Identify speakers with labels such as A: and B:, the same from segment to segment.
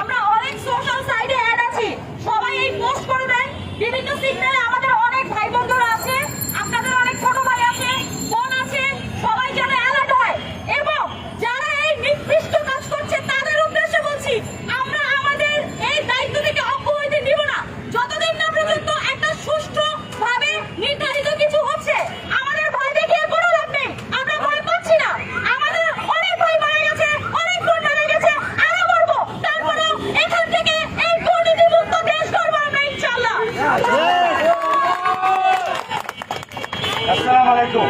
A: আমরা অনেক সোশ্যাল সাইটে অ্যাড আছি, সবাই এই পোস্ট করে দেন। বিভিন্ন সিগন্যালে আমাদের অনেক ভাই বন্ধুরা আছে, আপনাদের অনেক ছোট ভাই আছে, বোন আছে, সবাই যেন অ্যালার্ট হয়। এবং যারা এই নিকৃষ্ট কাজ করছে তাদের উদ্দেশ্যে বলছি, আমরা আমাদের এই দায়িত্ব থেকে অব্যাহতি নিব না যতদিন না পর্যন্ত একটা সুষ্ঠু ভাবে নির্ধারিত কিছু হচ্ছে। আমাদের ভয় দেখিয়ে কোনো লাভ নেই, আমরা ভয় পাচ্ছি না। আমাদের অনেক ভাই মারা গেছে, অনেক বোন মারা গেছে, আরো মরবো, তারপরেও এখান থেকে এই দুর্নীতিমুক্ত দেশ করবো আমরা ইনশাআল্লাহ।
B: আসসালামু আলাইকুম।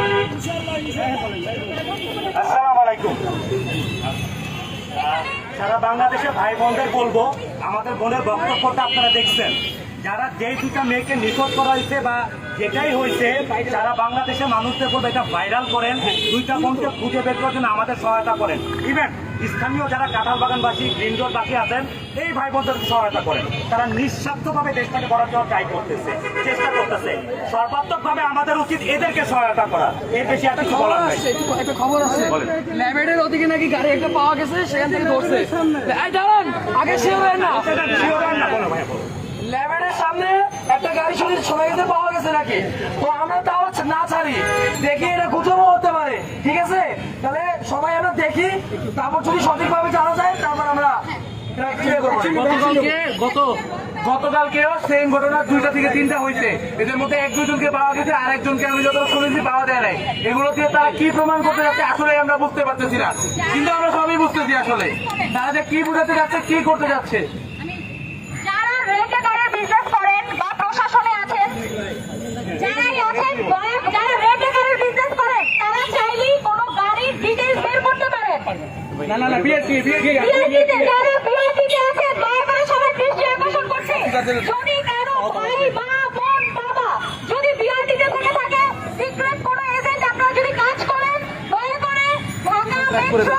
B: আসসালামু আলাইকুম। সারা বাংলাদেশের ভাই বোনদের বলবো, আমাদের বোনের বক্তব্যটা আপনারা দেখছেন। যারা যেই দুটা মেয়েকে নিখোঁজ করা হয়েছে বা যেটাই হয়েছে, সারা বাংলাদেশের মানুষদের বলবো এটা ভাইরাল করেন, দুইটা বোনকে খুঁজে বের করার জন্য আমাদের সহায়তা করেন। ইভেন স্থানীয় যারা কাঁঠাল বাগানবাসী, গ্রিন রোডবাসী আছেন, এই ভাই বোনদেরকে সহায়তা করেন। তারা নিঃস্বার্থভাবে দেশটাকে করার জন্য ট্রাই করতেছে, চেষ্টা করতেছে। সর্বাত্মকভাবে আমাদের উচিত এদেরকে সহায়তা করা। এর বেশি একটা কিছু বলার নাই।
C: একটা খবর আছে, ল্যাবেটের ওদিকে নাকি গাড়ি একটা পাওয়া গেছে, সেখান থেকে ধরছে। দাঁড়ান, আগে শিওর না, ল্যাবেটের সামনে একটা গাড়ি শোনা গেছে পাওয়া গেছে নাকি। তো আমরা তাও না ছাড়ি, দেখি এটা গুজবও হতে পারে, ঠিক আছে? তাহলে সবাই আমরা দেখি, তারপর যদি সঠিকভাবে জানা যায় তারপর আমরা গতকালকেও সেম ঘটনা 2টা থেকে 3টা হয়েছে। এদের মধ্যে 1-2জনকে পাওয়া গেছে, আর একজনকে আমি যত শুনেছি পাওয়া যায় নাই। এগুলো দিয়ে তারা কি প্রমাণ করতে যাচ্ছে আসলে আমরা বুঝতে পারতেছি না, কিন্তু আমরা সবই বুঝতেছি আসলে তারা যে কি বোঝাতে যাচ্ছে, কি করতে যাচ্ছে।
A: যারা রেন্টাকারের বিজনেস করেন বা প্রশাসনে আছেন, যারাই আছেন, যারা রেন্টাকারের বিজনেস করেন, তারা চাইলেই কোনো গাড়ির ডিটেইলস বের করতে পারেন।
C: না
A: বিআরটিতে যারা বিআরটিতে আছেন, দয়া করে সবার দৃষ্টি আকর্ষণ করছি, যদি কারো ভাই মা বোন বাবা যদি বিআরটিতে থেকে থাকে, সিক্রেট কোনো এজেন্ট আপনারা যদি কাজ করেন, দয়া করে ঢাকা মেট্রো